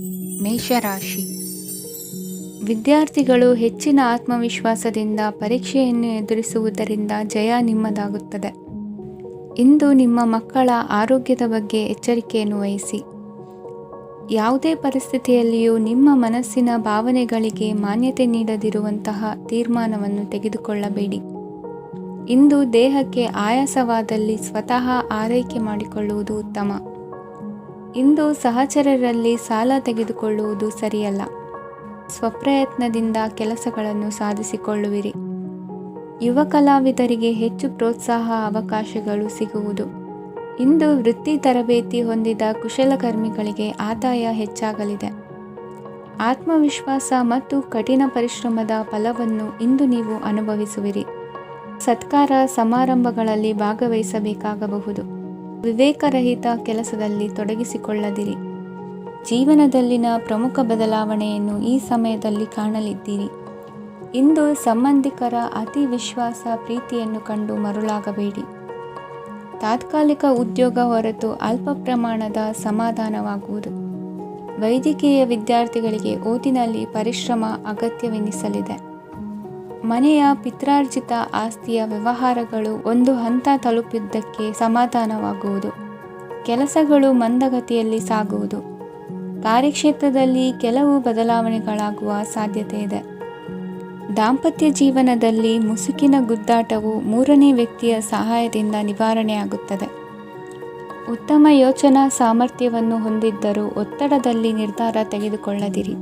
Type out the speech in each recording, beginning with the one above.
ಮೇಷರಾಶಿ. ವಿದ್ಯಾರ್ಥಿಗಳು ಹೆಚ್ಚಿನ ಆತ್ಮವಿಶ್ವಾಸದಿಂದ ಪರೀಕ್ಷೆಯನ್ನು ಎದುರಿಸುವುದರಿಂದ ಜಯ ನಿಮ್ಮದಾಗುತ್ತದೆ. ಇಂದು ನಿಮ್ಮ ಮಕ್ಕಳ ಆರೋಗ್ಯದ ಬಗ್ಗೆ ಎಚ್ಚರಿಕೆಯನ್ನು ವಹಿಸಿ. ಯಾವುದೇ ಪರಿಸ್ಥಿತಿಯಲ್ಲಿಯೂ ನಿಮ್ಮ ಮನಸ್ಸಿನ ಭಾವನೆಗಳಿಗೆ ಮಾನ್ಯತೆ ನೀಡದಿರುವಂತಹ ತೀರ್ಮಾನವನ್ನು ತೆಗೆದುಕೊಳ್ಳಬೇಡಿ. ಇಂದು ದೇಹಕ್ಕೆ ಆಯಾಸವಾದಲ್ಲಿ ಸ್ವತಃ ಆರೈಕೆ ಮಾಡಿಕೊಳ್ಳುವುದು ಉತ್ತಮ. ಇಂದು ಸಹಚರರಲ್ಲಿ ಸಾಲ ತೆಗೆದುಕೊಳ್ಳುವುದು ಸರಿಯಲ್ಲ. ಸ್ವಪ್ರಯತ್ನದಿಂದ ಕೆಲಸಗಳನ್ನು ಸಾಧಿಸಿಕೊಳ್ಳುವಿರಿ. ಯುವ ಕಲಾವಿದರಿಗೆ ಹೆಚ್ಚು ಪ್ರೋತ್ಸಾಹ ಅವಕಾಶಗಳು ಸಿಗುವುದು. ಇಂದು ವೃತ್ತಿ ತರಬೇತಿ ಹೊಂದಿದ ಕುಶಲಕರ್ಮಿಗಳಿಗೆ ಆದಾಯ ಹೆಚ್ಚಾಗಲಿದೆ. ಆತ್ಮವಿಶ್ವಾಸ ಮತ್ತು ಕಠಿಣ ಪರಿಶ್ರಮದ ಫಲವನ್ನು ಇಂದು ನೀವು ಅನುಭವಿಸುವಿರಿ. ಸತ್ಕಾರ ಸಮಾರಂಭಗಳಲ್ಲಿ ಭಾಗವಹಿಸಬೇಕಾಗಬಹುದು. ವಿವೇಕರಹಿತ ಕೆಲಸದಲ್ಲಿ ತೊಡಗಿಸಿಕೊಳ್ಳದಿರಿ. ಜೀವನದಲ್ಲಿನ ಪ್ರಮುಖ ಬದಲಾವಣೆಯನ್ನು ಈ ಸಮಯದಲ್ಲಿ ಕಾಣಲಿದ್ದೀರಿ. ಇಂದು ಸಂಬಂಧಿಕರ ಅತಿ ವಿಶ್ವಾಸ ಪ್ರೀತಿಯನ್ನು ಕಂಡು ಮರುಳಾಗಬೇಡಿ. ತಾತ್ಕಾಲಿಕ ಉದ್ಯೋಗ ಹೊರತು ಅಲ್ಪ ಪ್ರಮಾಣದ ಸಮಾಧಾನವಾಗುವುದು. ವೈದ್ಯಕೀಯ ವಿದ್ಯಾರ್ಥಿಗಳಿಗೆ ಓದಿನಲ್ಲಿ ಪರಿಶ್ರಮ ಅಗತ್ಯವೆನಿಸಲಿದೆ. ಮನೆಯ ಪಿತ್ರಾರ್ಜಿತ ಆಸ್ತಿಯ ವ್ಯವಹಾರಗಳು ಒಂದು ಹಂತ ತಲುಪಿದ್ದಕ್ಕೆ ಸಮಾಧಾನವಾಗುವುದು. ಕೆಲಸಗಳು ಮಂದಗತಿಯಲ್ಲಿ ಸಾಗುವುದು. ಕಾರ್ಯಕ್ಷೇತ್ರದಲ್ಲಿ ಕೆಲವು ಬದಲಾವಣೆಗಳಾಗುವ ಸಾಧ್ಯತೆ ಇದೆ. ದಾಂಪತ್ಯ ಜೀವನದಲ್ಲಿ ಮುಸುಕಿನ ಗುದ್ದಾಟವು ಮೂರನೇ ವ್ಯಕ್ತಿಯ ಸಹಾಯದಿಂದ ನಿವಾರಣೆಯಾಗುತ್ತದೆ. ಉತ್ತಮ ಯೋಚನಾ ಸಾಮರ್ಥ್ಯವನ್ನು ಹೊಂದಿದ್ದರೂ ಒತ್ತಡದಲ್ಲಿ ನಿರ್ಧಾರ ತೆಗೆದುಕೊಳ್ಳದಿರಿ.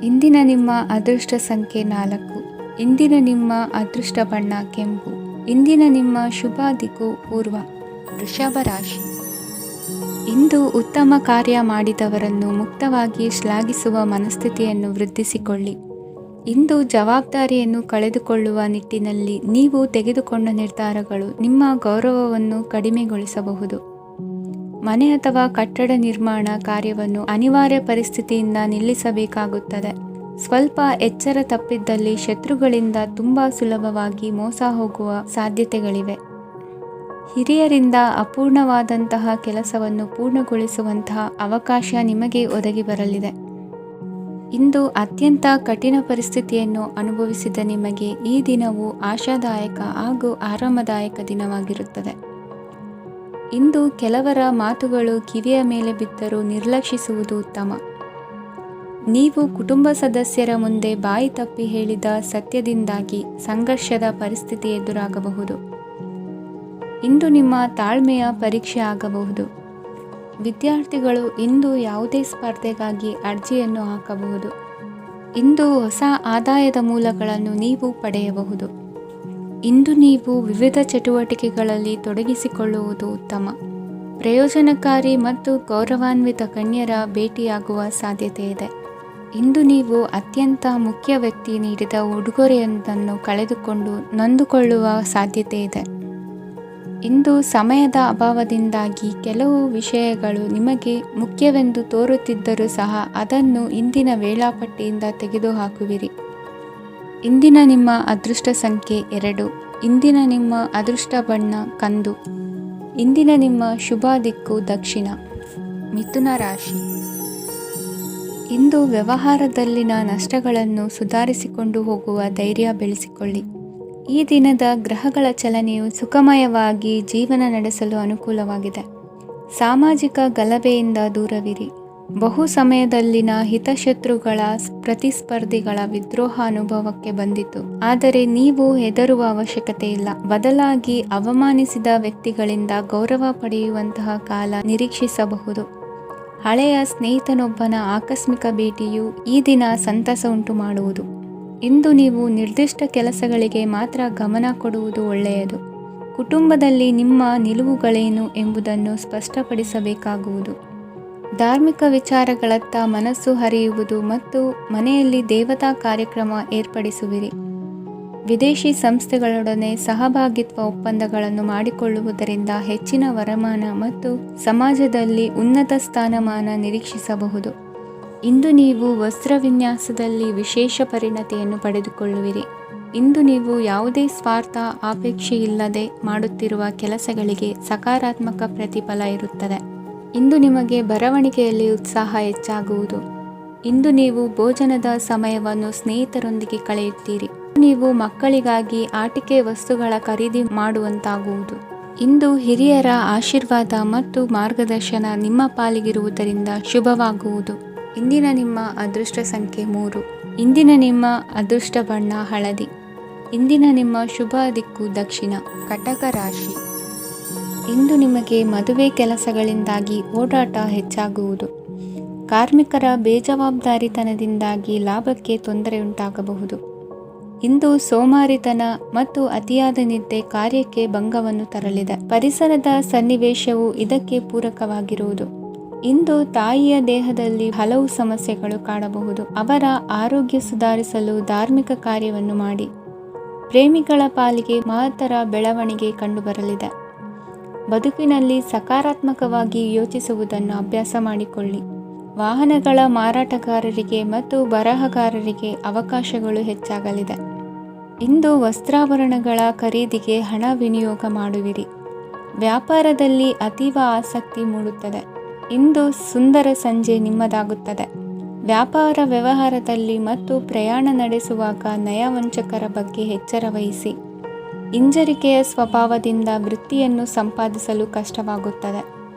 ಇಂದಿನ ನಿಮ್ಮ ಅದೃಷ್ಟ ಸಂಖ್ಯೆ 4. ಇಂದಿನ ನಿಮ್ಮ ಅದೃಷ್ಟ ಬಣ್ಣ ಕೆಂಪು. ಇಂದಿನ ನಿಮ್ಮ ಶುಭ ದಿಕ್ಕು ಪೂರ್ವ. ವೃಷಭ ರಾಶಿ. ಇಂದು ಉತ್ತಮ ಕಾರ್ಯ ಮಾಡಿದವರನ್ನು ಮುಕ್ತವಾಗಿ ಶ್ಲಾಘಿಸುವ ಮನಸ್ಥಿತಿಯನ್ನು ವೃದ್ಧಿಸಿಕೊಳ್ಳಿ. ಇಂದು ಜವಾಬ್ದಾರಿಯನ್ನು ಕಳೆದುಕೊಳ್ಳುವ ನಿಟ್ಟಿನಲ್ಲಿ ನೀವು ತೆಗೆದುಕೊಂಡ ನಿರ್ಧಾರಗಳು ನಿಮ್ಮ ಗೌರವವನ್ನು ಕಡಿಮೆಗೊಳಿಸಬಹುದು. ಮನೆ ಅಥವಾ ಕಟ್ಟಡ ನಿರ್ಮಾಣ ಕಾರ್ಯವನ್ನು ಅನಿವಾರ್ಯ ಪರಿಸ್ಥಿತಿಯಿಂದ ನಿಲ್ಲಿಸಬೇಕಾಗುತ್ತದೆ. ಸ್ವಲ್ಪ ಎಚ್ಚರ ತಪ್ಪಿದ್ದಲ್ಲಿ ಶತ್ರುಗಳಿಂದ ತುಂಬ ಸುಲಭವಾಗಿ ಮೋಸ ಹೋಗುವ ಸಾಧ್ಯತೆಗಳಿವೆ. ಹಿರಿಯರಿಂದ ಅಪೂರ್ಣವಾದಂತಹ ಕೆಲಸವನ್ನು ಪೂರ್ಣಗೊಳಿಸುವಂತಹ ಅವಕಾಶ ನಿಮಗೆ ಒದಗಿ ಬರಲಿದೆ. ಇಂದು ಅತ್ಯಂತ ಕಠಿಣ ಪರಿಸ್ಥಿತಿಯನ್ನು ಅನುಭವಿಸಿದ ನಿಮಗೆ ಈ ದಿನವು ಆಶಾದಾಯಕ ಹಾಗೂ ಆರಾಮದಾಯಕ ದಿನವಾಗಿರುತ್ತದೆ. ಇಂದು ಕೆಲವರ ಮಾತುಗಳು ಕಿವಿಯ ಮೇಲೆ ಬಿದ್ದರೂ ನಿರ್ಲಕ್ಷಿಸುವುದು ಉತ್ತಮ. ನೀವು ಕುಟುಂಬ ಸದಸ್ಯರ ಮುಂದೆ ಬಾಯಿ ತಪ್ಪಿ ಹೇಳಿದ ಸತ್ಯದಿಂದಾಗಿ ಸಂಘರ್ಷದ ಪರಿಸ್ಥಿತಿ ಎದುರಾಗಬಹುದು. ಇಂದು ನಿಮ್ಮ ತಾಳ್ಮೆಯ ಪರೀಕ್ಷೆ ಆಗಬಹುದು. ವಿದ್ಯಾರ್ಥಿಗಳು ಇಂದು ಯಾವುದೇ ಸ್ಪರ್ಧೆಗಾಗಿ ಅರ್ಜಿಯನ್ನು ಹಾಕಬಹುದು. ಇಂದು ಹೊಸ ಆದಾಯದ ಮೂಲಗಳನ್ನು ನೀವು ಪಡೆಯಬಹುದು. ಇಂದು ನೀವು ವಿವಿಧ ಚಟುವಟಿಕೆಗಳಲ್ಲಿ ತೊಡಗಿಸಿಕೊಳ್ಳುವುದು ಉತ್ತಮ. ಪ್ರಯೋಜನಕಾರಿ ಮತ್ತು ಗೌರವಾನ್ವಿತ ಗಣ್ಯರ ಭೇಟಿಯಾಗುವ ಸಾಧ್ಯತೆ ಇದೆ. ಇಂದು ನೀವು ಅತ್ಯಂತ ಮುಖ್ಯ ವ್ಯಕ್ತಿ ನೀಡಿದ ಉಡುಗೊರೆಯೊಂದನ್ನು ಕಳೆದುಕೊಂಡು ನೊಂದುಕೊಳ್ಳುವ ಸಾಧ್ಯತೆ ಇದೆ. ಇಂದು ಸಮಯದ ಅಭಾವದಿಂದಾಗಿ ಕೆಲವು ವಿಷಯಗಳು ನಿಮಗೆ ಮುಖ್ಯವೆಂದು ತೋರುತ್ತಿದ್ದರೂ ಸಹ ಅದನ್ನು ಇಂದಿನ ವೇಳಾಪಟ್ಟಿಯಿಂದ ತೆಗೆದುಹಾಕುವಿರಿ. ಇಂದಿನ ನಿಮ್ಮ ಅದೃಷ್ಟ ಸಂಖ್ಯೆ 2. ಇಂದಿನ ನಿಮ್ಮ ಅದೃಷ್ಟ ಬಣ್ಣ ಕಂದು. ಇಂದಿನ ನಿಮ್ಮ ಶುಭ ದಿಕ್ಕು ದಕ್ಷಿಣ. ಮಿಥುನ ರಾಶಿ. ಇಂದು ವ್ಯವಹಾರದಲ್ಲಿನ ನಷ್ಟಗಳನ್ನು ಸುಧಾರಿಸಿಕೊಂಡು ಹೋಗುವ ಧೈರ್ಯ ಬೆಳೆಸಿಕೊಳ್ಳಿ. ಈ ದಿನದ ಗ್ರಹಗಳ ಚಲನೆಯು ಸುಖಮಯವಾಗಿ ಜೀವನ ನಡೆಸಲು ಅನುಕೂಲವಾಗಿದೆ. ಸಾಮಾಜಿಕ ಗಲಭೆಯಿಂದ ದೂರವಿರಿ. ಬಹು ಸಮಯದಲ್ಲಿನ ಹಿತಶತ್ರುಗಳ ಪ್ರತಿಸ್ಪರ್ಧಿಗಳ ವಿದ್ರೋಹ ಅನುಭವಕ್ಕೆ ಬಂದಿತು. ಆದರೆ ನೀವು ಹೆದರುವ ಅವಶ್ಯಕತೆ ಇಲ್ಲ. ಬದಲಾಗಿ ಅವಮಾನಿಸಿದ ವ್ಯಕ್ತಿಗಳಿಂದ ಗೌರವ ಪಡೆಯುವಂತಹ ಕಾಲ ನಿರೀಕ್ಷಿಸಬಹುದು. ಹಳೆಯ ಸ್ನೇಹಿತನೊಬ್ಬನ ಆಕಸ್ಮಿಕ ಭೇಟಿಯು ಈ ದಿನ ಸಂತಸ ಉಂಟು ಮಾಡುವುದು. ಇಂದು ನೀವು ನಿರ್ದಿಷ್ಟ ಕೆಲಸಗಳಿಗೆ ಮಾತ್ರ ಗಮನ ಕೊಡುವುದು ಒಳ್ಳೆಯದು. ಕುಟುಂಬದಲ್ಲಿ ನಿಮ್ಮ ನಿಲುವುಗಳೇನು ಎಂಬುದನ್ನು ಸ್ಪಷ್ಟಪಡಿಸಬೇಕಾಗುವುದು. ಧಾರ್ಮಿಕ ವಿಚಾರಗಳತ್ತ ಮನಸ್ಸು ಹರಿಯುವುದು ಮತ್ತು ಮನೆಯಲ್ಲಿ ದೇವತಾ ಕಾರ್ಯಕ್ರಮ ಏರ್ಪಡಿಸುವಿರಿ. ವಿದೇಶಿ ಸಂಸ್ಥೆಗಳೊಡನೆ ಸಹಭಾಗಿತ್ವ ಒಪ್ಪಂದಗಳನ್ನು ಮಾಡಿಕೊಳ್ಳುವುದರಿಂದ ಹೆಚ್ಚಿನ ವರಮಾನ ಮತ್ತು ಸಮಾಜದಲ್ಲಿ ಉನ್ನತ ಸ್ಥಾನಮಾನ ನಿರೀಕ್ಷಿಸಬಹುದು. ಇಂದು ನೀವು ವಸ್ತ್ರ ವಿನ್ಯಾಸದಲ್ಲಿ ವಿಶೇಷ ಪರಿಣತಿಯನ್ನು ಪಡೆದುಕೊಳ್ಳುವಿರಿ. ಇಂದು ನೀವು ಯಾವುದೇ ಸ್ವಾರ್ಥ ಅಪೇಕ್ಷೆಯಿಲ್ಲದೆ ಮಾಡುತ್ತಿರುವ ಕೆಲಸಗಳಿಗೆ ಸಕಾರಾತ್ಮಕ ಪ್ರತಿಫಲ ಇರುತ್ತದೆ. ಇಂದು ನಿಮಗೆ ಬರವಣಿಗೆಯಲ್ಲಿ ಉತ್ಸಾಹ ಹೆಚ್ಚಾಗುವುದು. ಇಂದು ನೀವು ಭೋಜನದ ಸಮಯವನ್ನು ಸ್ನೇಹಿತರೊಂದಿಗೆ ಕಳೆಯುತ್ತೀರಿ. ನೀವು ಮಕ್ಕಳಿಗಾಗಿ ಆಟಿಕೆ ವಸ್ತುಗಳ ಖರೀದಿ ಮಾಡುವಂತಾಗುವುದು. ಇಂದು ಹಿರಿಯರ ಆಶೀರ್ವಾದ ಮತ್ತು ಮಾರ್ಗದರ್ಶನ ನಿಮ್ಮ ಪಾಲಿಗಿರುವುದರಿಂದ ಶುಭವಾಗುವುದು. ಇಂದಿನ ನಿಮ್ಮ ಅದೃಷ್ಟ ಸಂಖ್ಯೆ 3. ಇಂದಿನ ನಿಮ್ಮ ಅದೃಷ್ಟ ಬಣ್ಣ ಹಳದಿ. ಇಂದಿನ ನಿಮ್ಮ ಶುಭ ದಿಕ್ಕು ದಕ್ಷಿಣ. ಕಟಕ ರಾಶಿ. ಇಂದು ನಿಮಗೆ ಮದುವೆ ಕೆಲಸಗಳಿಂದಾಗಿ ಓಡಾಟ ಹೆಚ್ಚಾಗುವುದು. ಕಾರ್ಮಿಕರ ಬೇಜವಾಬ್ದಾರಿತನದಿಂದಾಗಿ ಲಾಭಕ್ಕೆ ತೊಂದರೆಯುಂಟಾಗಬಹುದು. ಇಂದು ಸೋಮಾರಿತನ ಮತ್ತು ಅತಿಯಾದ ನಿದ್ದೆ ಕಾರ್ಯಕ್ಕೆ ಭಂಗವನ್ನು ತರಲಿದೆ. ಪರಿಸರದ ಸನ್ನಿವೇಶವು ಇದಕ್ಕೆ ಪೂರಕವಾಗಿರುವುದು. ಇಂದು ತಾಯಿಯ ದೇಹದಲ್ಲಿ ಹಲವು ಸಮಸ್ಯೆಗಳು ಕಾಡಬಹುದು. ಅವರ ಆರೋಗ್ಯ ಸುಧಾರಿಸಲು ಧಾರ್ಮಿಕ ಕಾರ್ಯವನ್ನು ಮಾಡಿ. ಪ್ರೇಮಿಗಳ ಪಾಲಿಗೆ ಮಹತ್ತರ ಬೆಳವಣಿಗೆ ಕಂಡುಬರಲಿದೆ. ಬದುಕಿನಲ್ಲಿ ಸಕಾರಾತ್ಮಕವಾಗಿ ಯೋಚಿಸುವುದನ್ನು ಅಭ್ಯಾಸ ಮಾಡಿಕೊಳ್ಳಿ. ವಾಹನಗಳ ಮಾರಾಟಗಾರರಿಗೆ ಮತ್ತು ಬರಹಗಾರರಿಗೆ ಅವಕಾಶಗಳು ಹೆಚ್ಚಾಗಲಿದೆ. ಇಂದು ವಸ್ತ್ರಾಭರಣಗಳ ಖರೀದಿಗೆ ಹಣ ವಿನಿಯೋಗ ಮಾಡುವಿರಿ. ವ್ಯಾಪಾರದಲ್ಲಿ ಅತೀವ ಆಸಕ್ತಿ ಮೂಡುತ್ತದೆ. ಇಂದು ಸುಂದರ ಸಂಜೆ ನಿಮ್ಮದಾಗುತ್ತದೆ. ವ್ಯಾಪಾರ ವ್ಯವಹಾರದಲ್ಲಿ ಮತ್ತು ಪ್ರಯಾಣ ನಡೆಸುವಾಗ ನಯವಂಚಕರ ಬಗ್ಗೆ ಎಚ್ಚರ ವಹಿಸಿ. ಹಿಂಜರಿಕೆಯ ಸ್ವಭಾವದಿಂದ ವೃತ್ತಿಯನ್ನು ಸಂಪಾದಿಸಲು ಕಷ್ಟವಾಗುತ್ತದೆ.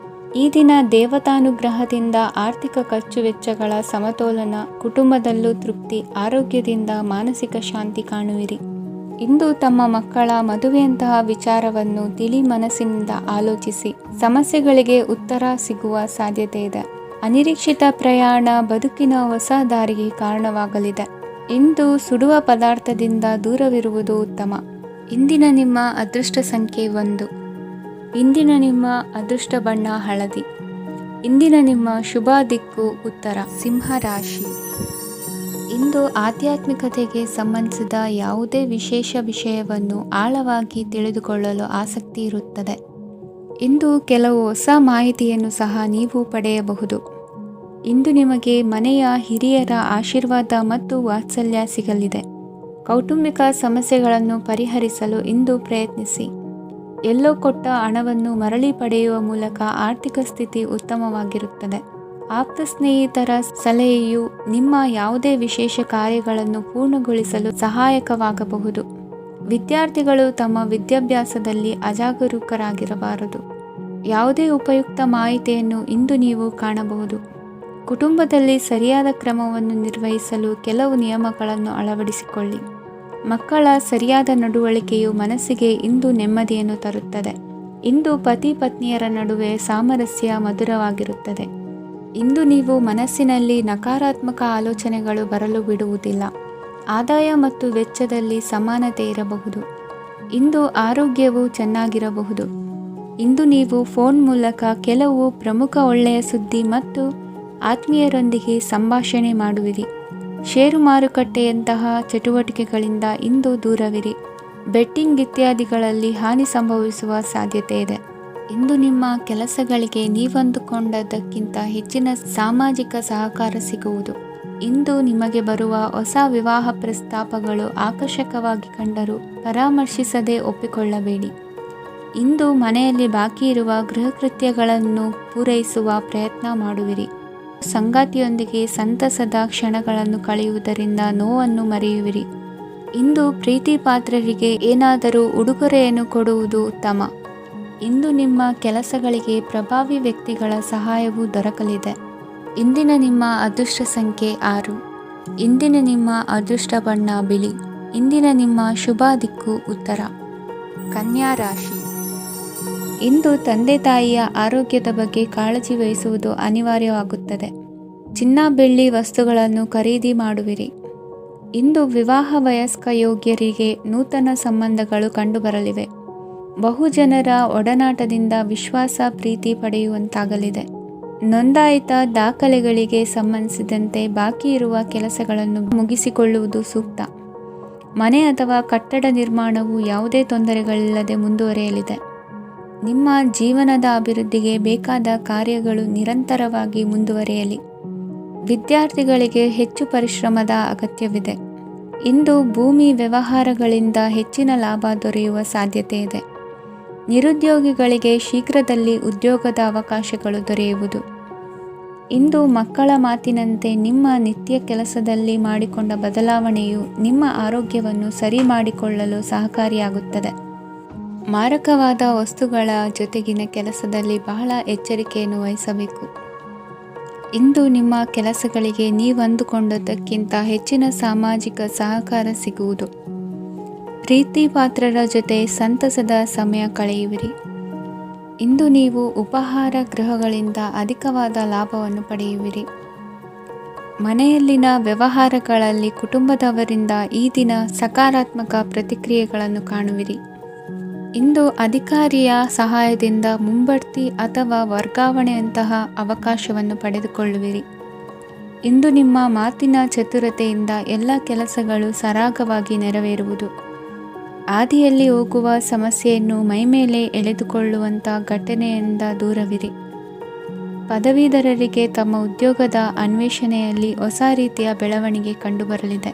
ಈ ದಿನ ದೇವತಾನುಗ್ರಹದಿಂದ ಆರ್ಥಿಕ ಖರ್ಚು ವೆಚ್ಚಗಳ ಸಮತೋಲನ, ಕುಟುಂಬದಲ್ಲೂ ತೃಪ್ತಿ, ಆರೋಗ್ಯದಿಂದ ಮಾನಸಿಕ ಶಾಂತಿ ಕಾಣುವಿರಿ. ಇಂದು ತಮ್ಮ ಮಕ್ಕಳ ಮದುವೆಯಂತಹ ವಿಚಾರವನ್ನು ತಿಳಿ ಮನಸ್ಸಿನಿಂದ ಆಲೋಚಿಸಿ. ಸಮಸ್ಯೆಗಳಿಗೆ ಉತ್ತರ ಸಿಗುವ ಸಾಧ್ಯತೆ ಇದೆ. ಅನಿರೀಕ್ಷಿತ ಪ್ರಯಾಣ ಬದುಕಿನ ಹೊಸ ದಾರಿಗೆ ಕಾರಣವಾಗಲಿದೆ. ಇಂದು ಸುಡುವ ಪದಾರ್ಥದಿಂದ ದೂರವಿರುವುದು ಉತ್ತಮ. ಇಂದಿನ ನಿಮ್ಮ ಅದೃಷ್ಟ ಸಂಖ್ಯೆ 1. ಇಂದಿನ ನಿಮ್ಮ ಅದೃಷ್ಟ ಬಣ್ಣ ಹಳದಿ. ಇಂದಿನ ನಿಮ್ಮ ಶುಭ ದಿಕ್ಕು ಉತ್ತರ. ಸಿಂಹ ರಾಶಿ. ಇಂದು ಆಧ್ಯಾತ್ಮಿಕತೆಗೆ ಸಂಬಂಧಿಸಿದ ಯಾವುದೇ ವಿಶೇಷ ವಿಷಯವನ್ನು ಆಳವಾಗಿ ತಿಳಿದುಕೊಳ್ಳಲು ಆಸಕ್ತಿ ಇರುತ್ತದೆ. ಇಂದು ಕೆಲವು ಹೊಸ ಮಾಹಿತಿಯನ್ನು ಸಹ ನೀವು ಪಡೆಯಬಹುದು. ಇಂದು ನಿಮಗೆ ಮನೆಯ ಹಿರಿಯರ ಆಶೀರ್ವಾದ ಮತ್ತು ವಾತ್ಸಲ್ಯ ಸಿಗಲಿದೆ. ಕೌಟುಂಬಿಕ ಸಮಸ್ಯೆಗಳನ್ನು ಪರಿಹರಿಸಲು ಇಂದು ಪ್ರಯತ್ನಿಸಿ. ಎಲ್ಲೋ ಕೊಟ್ಟ ಹಣವನ್ನು ಮರಳಿ ಪಡೆಯುವ ಮೂಲಕ ಆರ್ಥಿಕ ಸ್ಥಿತಿ ಉತ್ತಮವಾಗಿರುತ್ತದೆ. ಆಪ್ತ ಸ್ನೇಹಿತರ ಸಲಹೆಯು ನಿಮ್ಮ ಯಾವುದೇ ವಿಶೇಷ ಕಾರ್ಯಗಳನ್ನು ಪೂರ್ಣಗೊಳಿಸಲು ಸಹಾಯಕವಾಗಬಹುದು. ವಿದ್ಯಾರ್ಥಿಗಳು ತಮ್ಮ ವಿದ್ಯಾಭ್ಯಾಸದಲ್ಲಿ ಅಜಾಗರೂಕರಾಗಿರಬಾರದು. ಯಾವುದೇ ಉಪಯುಕ್ತ ಮಾಹಿತಿಯನ್ನು ಇಂದು ನೀವು ಕಾಣಬಹುದು. ಕುಟುಂಬದಲ್ಲಿ ಸರಿಯಾದ ಕ್ರಮವನ್ನು ನಿರ್ವಹಿಸಲು ಕೆಲವು ನಿಯಮಗಳನ್ನು ಅಳವಡಿಸಿಕೊಳ್ಳಿ. ಮಕ್ಕಳ ಸರಿಯಾದ ನಡವಳಿಕೆಯು ಮನಸ್ಸಿಗೆ ಇಂದು ನೆಮ್ಮದಿಯನ್ನು ತರುತ್ತದೆ. ಇಂದು ಪತಿ ಪತ್ನಿಯರ ನಡುವೆ ಸಾಮರಸ್ಯ ಮಧುರವಾಗಿರುತ್ತದೆ. ಇಂದು ನೀವು ಮನಸ್ಸಿನಲ್ಲಿ ನಕಾರಾತ್ಮಕ ಆಲೋಚನೆಗಳು ಬರಲು ಬಿಡುವುದಿಲ್ಲ. ಆದಾಯ ಮತ್ತು ವೆಚ್ಚದಲ್ಲಿ ಸಮಾನತೆ ಇರಬಹುದು. ಇಂದು ಆರೋಗ್ಯವು ಚೆನ್ನಾಗಿರಬಹುದು. ಇಂದು ನೀವು ಫೋನ್ ಮೂಲಕ ಕೆಲವು ಪ್ರಮುಖ ಒಳ್ಳೆಯ ಸುದ್ದಿ ಮತ್ತು ಆತ್ಮೀಯರೊಂದಿಗೆ ಸಂಭಾಷಣೆ ಮಾಡುವಿರಿ. ಷೇರು ಮಾರುಕಟ್ಟೆಯಂತಹ ಚಟುವಟಿಕೆಗಳಿಂದ ಇಂದು ದೂರವಿರಿ. ಬೆಟ್ಟಿಂಗ್ ಇತ್ಯಾದಿಗಳಲ್ಲಿ ಹಾನಿ ಸಂಭವಿಸುವ ಸಾಧ್ಯತೆ ಇದೆ. ಇಂದು ನಿಮ್ಮ ಕೆಲಸಗಳಿಗೆ ನೀವಂದುಕೊಂಡದ್ದಕ್ಕಿಂತ ಹೆಚ್ಚಿನ ಸಾಮಾಜಿಕ ಸಹಕಾರ ಸಿಗುವುದು. ಇಂದು ನಿಮಗೆ ಬರುವ ಹೊಸ ವಿವಾಹ ಪ್ರಸ್ತಾಪಗಳು ಆಕರ್ಷಕವಾಗಿ ಕಂಡರೂ ಪರಾಮರ್ಶಿಸದೆ ಒಪ್ಪಿಕೊಳ್ಳಬೇಡಿ. ಇಂದು ಮನೆಯಲ್ಲಿ ಬಾಕಿ ಇರುವ ಗೃಹಕೃತ್ಯಗಳನ್ನು ಪೂರೈಸುವ ಪ್ರಯತ್ನ ಮಾಡುವಿರಿ. ಸಂಗಾತಿಯೊಂದಿಗೆ ಸಂತಸದ ಕ್ಷಣಗಳನ್ನು ಕಳೆಯುವುದರಿಂದ ನೋವನ್ನು ಮರೆಯುವಿರಿ. ಇಂದು ಪ್ರೀತಿ ಪಾತ್ರರಿಗೆ ಏನಾದರೂ ಉಡುಗೊರೆಯನ್ನು ಕೊಡುವುದು ಉತ್ತಮ. ಇಂದು ನಿಮ್ಮ ಕೆಲಸಗಳಿಗೆ ಪ್ರಭಾವಿ ವ್ಯಕ್ತಿಗಳ ಸಹಾಯವು ದೊರಕಲಿದೆ. ಇಂದಿನ ನಿಮ್ಮ ಅದೃಷ್ಟ ಸಂಖ್ಯೆ 6. ಇಂದಿನ ನಿಮ್ಮ ಅದೃಷ್ಟ ಬಣ್ಣ ಬಿಳಿ. ಇಂದಿನ ನಿಮ್ಮ ಶುಭ ದಿಕ್ಕು ಉತ್ತರ. ಕನ್ಯಾ ರಾಶಿ. ಇಂದು ತಂದೆ ತಾಯಿಯ ಆರೋಗ್ಯದ ಬಗ್ಗೆ ಕಾಳಜಿ ವಹಿಸುವುದು ಅನಿವಾರ್ಯವಾಗುತ್ತದೆ. ಚಿನ್ನ ಬೆಳ್ಳಿ ವಸ್ತುಗಳನ್ನು ಖರೀದಿ ಮಾಡುವಿರಿ. ಇಂದು ವಿವಾಹ ವಯಸ್ಕ ಯೋಗ್ಯರಿಗೆ ನೂತನ ಸಂಬಂಧಗಳು ಕಂಡುಬರಲಿವೆ. ಬಹುಜನರ ಒಡನಾಟದಿಂದ ವಿಶ್ವಾಸ ಪ್ರೀತಿ ಪಡೆಯುವಂತಾಗಲಿದೆ. ನೋಂದಾಯಿತ ದಾಖಲೆಗಳಿಗೆ ಸಂಬಂಧಿಸಿದಂತೆ ಬಾಕಿ ಇರುವ ಕೆಲಸಗಳನ್ನು ಮುಗಿಸಿಕೊಳ್ಳುವುದು ಸೂಕ್ತ. ಮನೆ ಅಥವಾ ಕಟ್ಟಡ ನಿರ್ಮಾಣವು ಯಾವುದೇ ತೊಂದರೆಗಳಿಲ್ಲದೆ ಮುಂದುವರಿಯಲಿದೆ. ನಿಮ್ಮ ಜೀವನದ ಅಭಿವೃದ್ಧಿಗೆ ಬೇಕಾದ ಕಾರ್ಯಗಳು ನಿರಂತರವಾಗಿ ಮುಂದುವರಿಯಲಿ. ವಿದ್ಯಾರ್ಥಿಗಳಿಗೆ ಹೆಚ್ಚು ಪರಿಶ್ರಮದ ಅಗತ್ಯವಿದೆ. ಇಂದು ಭೂಮಿ ವ್ಯವಹಾರಗಳಿಂದ ಹೆಚ್ಚಿನ ಲಾಭ ದೊರೆಯುವ ಸಾಧ್ಯತೆ ಇದೆ. ನಿರುದ್ಯೋಗಿಗಳಿಗೆ ಶೀಘ್ರದಲ್ಲಿ ಉದ್ಯೋಗದ ಅವಕಾಶಗಳು ದೊರೆಯುವುದು. ಇಂದು ಮಕ್ಕಳ ಮಾತಿನಂತೆ ನಿಮ್ಮ ನಿತ್ಯ ಕೆಲಸದಲ್ಲಿ ಮಾಡಿಕೊಂಡ ಬದಲಾವಣೆಯು ನಿಮ್ಮ ಆರೋಗ್ಯವನ್ನು ಸರಿ ಮಾಡಿಕೊಳ್ಳಲು ಸಹಕಾರಿಯಾಗುತ್ತದೆ. ಮಾರಕವಾದ ವಸ್ತುಗಳ ಜೊತೆಗಿನ ಕೆಲಸದಲ್ಲಿ ಬಹಳ ಎಚ್ಚರಿಕೆಯನ್ನು ವಹಿಸಬೇಕು. ಇಂದು ನಿಮ್ಮ ಕೆಲಸಗಳಿಗೆ ನೀವಂದುಕೊಂಡದ್ದಕ್ಕಿಂತ ಹೆಚ್ಚಿನ ಸಾಮಾಜಿಕ ಸಹಕಾರ ಸಿಗುವುದು. ಪ್ರೀತಿ ಪಾತ್ರರ ಜೊತೆ ಸಂತಸದ ಸಮಯ ಕಳೆಯುವಿರಿ. ಇಂದು ನೀವು ಉಪಹಾರ ಗೃಹಗಳಿಂದ ಅಧಿಕವಾದ ಲಾಭವನ್ನು ಪಡೆಯುವಿರಿ. ಮನೆಯಲ್ಲಿನ ವ್ಯವಹಾರಗಳಲ್ಲಿ ಕುಟುಂಬದವರಿಂದ ಈ ದಿನ ಸಕಾರಾತ್ಮಕ ಪ್ರತಿಕ್ರಿಯೆಗಳನ್ನು ಕಾಣುವಿರಿ. ಇಂದು ಅಧಿಕಾರಿಯ ಸಹಾಯದಿಂದ ಮುಂಬಡ್ತಿ ಅಥವಾ ವರ್ಗಾವಣೆಯಂತಹ ಅವಕಾಶವನ್ನು ಪಡೆದುಕೊಳ್ಳುವಿರಿ. ಇಂದು ನಿಮ್ಮ ಮಾತಿನ ಚತುರತೆಯಿಂದ ಎಲ್ಲ ಕೆಲಸಗಳು ಸರಾಗವಾಗಿ ನೆರವೇರುವುದು. ಹಾದಿಯಲ್ಲಿ ಹೋಗುವ ಸಮಸ್ಯೆಯನ್ನು ಮೈಮೇಲೆ ಎಳೆದುಕೊಳ್ಳುವಂಥ ಘಟನೆಯಿಂದ ದೂರವಿರಿ. ಪದವೀಧರರಿಗೆ ತಮ್ಮ ಉದ್ಯೋಗದ ಅನ್ವೇಷಣೆಯಲ್ಲಿ ಹೊಸ ರೀತಿಯ ಬೆಳವಣಿಗೆ ಕಂಡುಬರಲಿದೆ.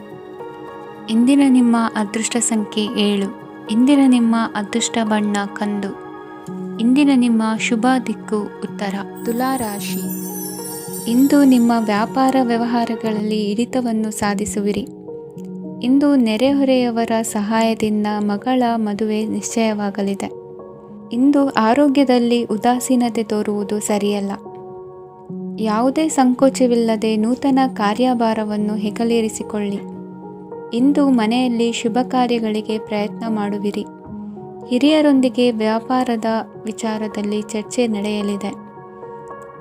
ಇಂದಿನ ನಿಮ್ಮ ಅದೃಷ್ಟ ಸಂಖ್ಯೆ 7. ಇಂದಿನ ನಿಮ್ಮ ಅದೃಷ್ಟ ಬಣ್ಣ ಕಂದು. ಇಂದಿನ ನಿಮ್ಮ ಶುಭ ದಿಕ್ಕು ಉತ್ತರ. ತುಲಾ ರಾಶಿ. ಇಂದು ನಿಮ್ಮ ವ್ಯಾಪಾರ ವ್ಯವಹಾರಗಳಲ್ಲಿ ಹಿಡಿತವನ್ನು ಸಾಧಿಸುವಿರಿ. ಇಂದು ನೆರೆಹೊರೆಯವರ ಸಹಾಯದಿಂದ ಮಗಳ ಮದುವೆ ನಿಶ್ಚಯವಾಗಲಿದೆ. ಇಂದು ಆರೋಗ್ಯದಲ್ಲಿ ಉದಾಸೀನತೆ ತೋರುವುದು ಸರಿಯಲ್ಲ. ಯಾವುದೇ ಸಂಕೋಚವಿಲ್ಲದೆ ನೂತನ ಕಾರ್ಯಭಾರವನ್ನು ಹೆಗಲೇರಿಸಿಕೊಳ್ಳಿ. ಇಂದು ಮನೆಯಲ್ಲಿ ಶುಭ ಕಾರ್ಯಗಳಿಗೆ ಪ್ರಯತ್ನ ಮಾಡುವಿರಿ. ಹಿರಿಯರೊಂದಿಗೆ ವ್ಯಾಪಾರದ ವಿಚಾರದಲ್ಲಿ ಚರ್ಚೆ ನಡೆಯಲಿದೆ.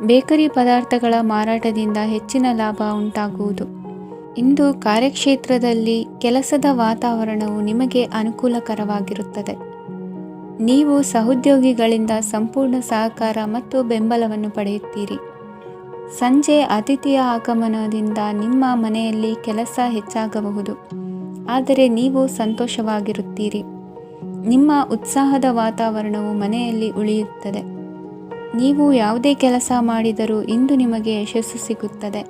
ಬೇಕರಿ ಪದಾರ್ಥಗಳ ಮಾರಾಟದಿಂದ ಹೆಚ್ಚಿನ ಲಾಭ ಉಂಟಾಗುವುದು. ಇಂದು ಕಾರ್ಯಕ್ಷೇತ್ರದಲ್ಲಿ ಕೆಲಸದ ವಾತಾವರಣವು ನಿಮಗೆ ಅನುಕೂಲಕರವಾಗಿರುತ್ತದೆ. ನೀವು ಸಹೋದ್ಯೋಗಿಗಳಿಂದ ಸಂಪೂರ್ಣ ಸಹಕಾರ ಮತ್ತು ಬೆಂಬಲವನ್ನು ಪಡೆಯುತ್ತೀರಿ. ಸಂಜೆ ಅತಿಥಿಯ ಆಗಮನದಿಂದ ನಿಮ್ಮ ಮನೆಯಲ್ಲಿ ಕೆಲಸ ಹೆಚ್ಚಾಗಬಹುದು, ಆದರೆ ನೀವು ಸಂತೋಷವಾಗಿರುತ್ತೀರಿ. ನಿಮ್ಮ ಉತ್ಸಾಹದ ವಾತಾವರಣವು ಮನೆಯಲ್ಲಿ ಉಳಿಯುತ್ತದೆ. ನೀವು ಯಾವುದೇ ಕೆಲಸ ಮಾಡಿದರೂ ಇಂದು ನಿಮಗೆ ಯಶಸ್ಸು ಸಿಗುತ್ತದೆ.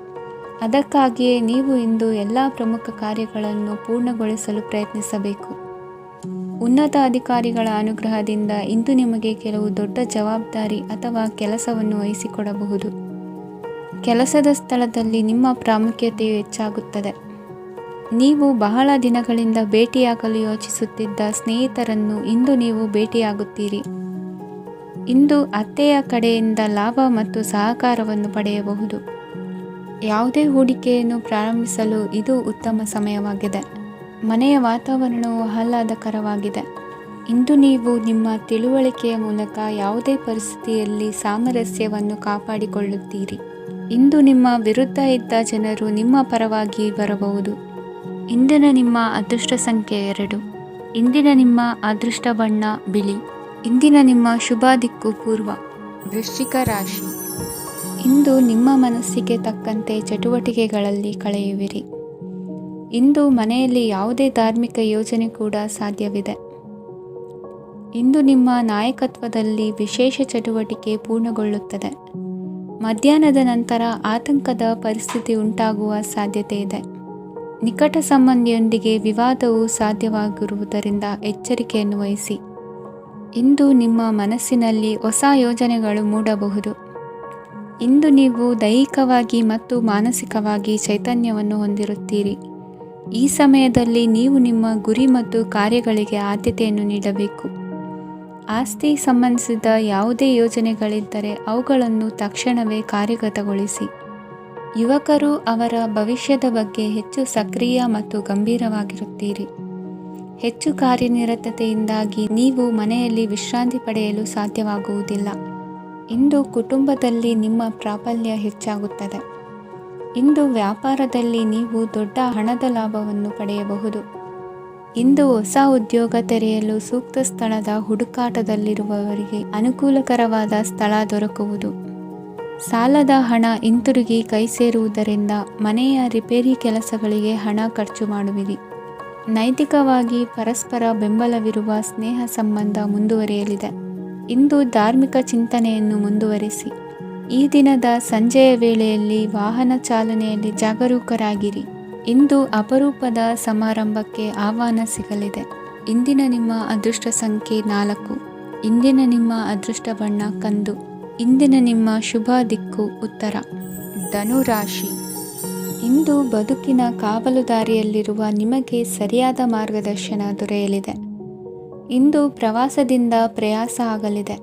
ಅದಕ್ಕಾಗಿಯೇ ನೀವು ಇಂದು ಎಲ್ಲ ಪ್ರಮುಖ ಕಾರ್ಯಗಳನ್ನು ಪೂರ್ಣಗೊಳಿಸಲು ಪ್ರಯತ್ನಿಸಬೇಕು. ಉನ್ನತ ಅಧಿಕಾರಿಗಳ ಅನುಗ್ರಹದಿಂದ ಇಂದು ನಿಮಗೆ ಕೆಲವು ದೊಡ್ಡ ಜವಾಬ್ದಾರಿ ಅಥವಾ ಕೆಲಸವನ್ನು ವಹಿಸಿಕೊಡಬಹುದು. ಕೆಲಸದ ಸ್ಥಳದಲ್ಲಿ ನಿಮ್ಮ ಪ್ರಾಮುಖ್ಯತೆಯು ಹೆಚ್ಚಾಗುತ್ತದೆ. ನೀವು ಬಹಳ ದಿನಗಳಿಂದ ಭೇಟಿಯಾಗಲು ಯೋಚಿಸುತ್ತಿದ್ದ ಸ್ನೇಹಿತರನ್ನು ಇಂದು ನೀವು ಭೇಟಿಯಾಗುತ್ತೀರಿ. ಇಂದು ಅತ್ತೆಯ ಕಡೆಯಿಂದ ಲಾಭ ಮತ್ತು ಸಹಕಾರವನ್ನು ಪಡೆಯಬಹುದು. ಯಾವುದೇ ಹೂಡಿಕೆಯನ್ನು ಪ್ರಾರಂಭಿಸಲು ಇದು ಉತ್ತಮ ಸಮಯವಾಗಿದೆ. ಮನೆಯ ವಾತಾವರಣವು ಆಹ್ಲಾದಕರವಾಗಿದೆ. ಇಂದು ನೀವು ನಿಮ್ಮ ತಿಳುವಳಿಕೆಯ ಮೂಲಕ ಯಾವುದೇ ಪರಿಸ್ಥಿತಿಯಲ್ಲಿ ಸಾಮರಸ್ಯವನ್ನು ಕಾಪಾಡಿಕೊಳ್ಳುತ್ತೀರಿ. ಇಂದು ನಿಮ್ಮ ವಿರುದ್ಧ ಇದ್ದ ಜನರು ನಿಮ್ಮ ಪರವಾಗಿ ಬರಬಹುದು. ಇಂದಿನ ನಿಮ್ಮ ಅದೃಷ್ಟ ಸಂಖ್ಯೆ 2. ಇಂದಿನ ನಿಮ್ಮ ಅದೃಷ್ಟ ಬಣ್ಣ ಬಿಳಿ. ಇಂದಿನ ನಿಮ್ಮ ಶುಭ ದಿಕ್ಕು ಪೂರ್ವ. ವೃಶ್ಚಿಕ ರಾಶಿ. ಇಂದು ನಿಮ್ಮ ಮನಸ್ಸಿಗೆ ತಕ್ಕಂತೆ ಚಟುವಟಿಕೆಗಳಲ್ಲಿ ಕಳೆಯುವಿರಿ. ಇಂದು ಮನೆಯಲ್ಲಿ ಯಾವುದೇ ಧಾರ್ಮಿಕ ಯೋಜನೆ ಕೂಡ ಸಾಧ್ಯವಿದೆ. ಇಂದು ನಿಮ್ಮ ನಾಯಕತ್ವದಲ್ಲಿ ವಿಶೇಷ ಚಟುವಟಿಕೆ ಪೂರ್ಣಗೊಳ್ಳುತ್ತದೆ. ಮಧ್ಯಾಹ್ನದ ನಂತರ ಆತಂಕದ ಪರಿಸ್ಥಿತಿ ಉಂಟಾಗುವ ಸಾಧ್ಯತೆ ಇದೆ. ನಿಕಟ ಸಂಬಂಧಿಯೊಂದಿಗೆ ವಿವಾದವು ಸಾಧ್ಯವಾಗಿರುವುದರಿಂದ ಎಚ್ಚರಿಕೆಯನ್ನು ವಹಿಸಿ. ಇಂದು ನಿಮ್ಮ ಮನಸ್ಸಿನಲ್ಲಿ ಹೊಸ ಯೋಜನೆಗಳು ಮೂಡಬಹುದು. ಇಂದು ನೀವು ದೈಹಿಕವಾಗಿ ಮತ್ತು ಮಾನಸಿಕವಾಗಿ ಚೈತನ್ಯವನ್ನು ಹೊಂದಿರುತ್ತೀರಿ. ಈ ಸಮಯದಲ್ಲಿ ನೀವು ನಿಮ್ಮ ಗುರಿ ಮತ್ತು ಕಾರ್ಯಗಳಿಗೆ ಆದ್ಯತೆಯನ್ನು ನೀಡಬೇಕು. ಆಸ್ತಿ ಸಂಬಂಧಿಸಿದ ಯಾವುದೇ ಯೋಜನೆಗಳಿದ್ದರೆ ಅವುಗಳನ್ನು ತಕ್ಷಣವೇ ಕಾರ್ಯಗತಗೊಳಿಸಿ. ಯುವಕರು ಅವರ ಭವಿಷ್ಯದ ಬಗ್ಗೆ ಹೆಚ್ಚು ಸಕ್ರಿಯ ಮತ್ತು ಗಂಭೀರವಾಗಿರುತ್ತೀರಿ. ಹೆಚ್ಚು ಕಾರ್ಯನಿರತತೆಯಿಂದಾಗಿ ನೀವು ಮನೆಯಲ್ಲಿ ವಿಶ್ರಾಂತಿ ಪಡೆಯಲು ಸಾಧ್ಯವಾಗುವುದಿಲ್ಲ. ಇಂದು ಕುಟುಂಬದಲ್ಲಿ ನಿಮ್ಮ ಪ್ರಾಬಲ್ಯ ಹೆಚ್ಚಾಗುತ್ತದೆ. ಇಂದು ವ್ಯಾಪಾರದಲ್ಲಿ ನೀವು ದೊಡ್ಡ ಹಣದ ಲಾಭವನ್ನು ಪಡೆಯಬಹುದು. ಇಂದು ಹೊಸ ಉದ್ಯೋಗ ತೆರೆಯಲು ಸೂಕ್ತ ಸ್ಥಳದ ಹುಡುಕಾಟದಲ್ಲಿರುವವರಿಗೆ ಅನುಕೂಲಕರವಾದ ಸ್ಥಳ ದೊರಕುವುದು. ಸಾಲದ ಹಣ ಹಿಂತಿರುಗಿ ಕೈ ಸೇರುವುದರಿಂದ ಮನೆಯ ರಿಪೇರಿ ಕೆಲಸಗಳಿಗೆ ಹಣ ಖರ್ಚು ಮಾಡುವಿರಿ. ನೈತಿಕವಾಗಿ ಪರಸ್ಪರ ಬೆಂಬಲವಿರುವ ಸ್ನೇಹ ಸಂಬಂಧ ಮುಂದುವರಿಯಲಿದೆ. ಇಂದು ಧಾರ್ಮಿಕ ಚಿಂತನೆಯನ್ನು ಮುಂದುವರಿಸಿ. ಈ ದಿನದ ಸಂಜೆಯ ವೇಳೆಯಲ್ಲಿ ವಾಹನ ಚಾಲನೆಯಲ್ಲಿ ಜಾಗರೂಕರಾಗಿರಿ. ಇಂದು ಅಪರೂಪದ ಸಮಾರಂಭಕ್ಕೆ ಆಹ್ವಾನ ಸಿಗಲಿದೆ. ಇಂದಿನ ನಿಮ್ಮ ಅದೃಷ್ಟ ಸಂಖ್ಯೆ 4. ಇಂದಿನ ನಿಮ್ಮ ಅದೃಷ್ಟ ಬಣ್ಣ ಕಂದು. ಇಂದಿನ ನಿಮ್ಮ ಶುಭ ದಿಕ್ಕು ಉತ್ತರ. ಧನುರಾಶಿ. ಇಂದು ಬದುಕಿನ ಕಾವಲುದಾರಿಯಲ್ಲಿರುವ ನಿಮಗೆ ಸರಿಯಾದ ಮಾರ್ಗದರ್ಶನ ದೊರೆಯಲಿದೆ. ಇಂದು ಪ್ರವಾಸದಿಂದ ಪ್ರಯಾಸ ಆಗಲಿದೆ.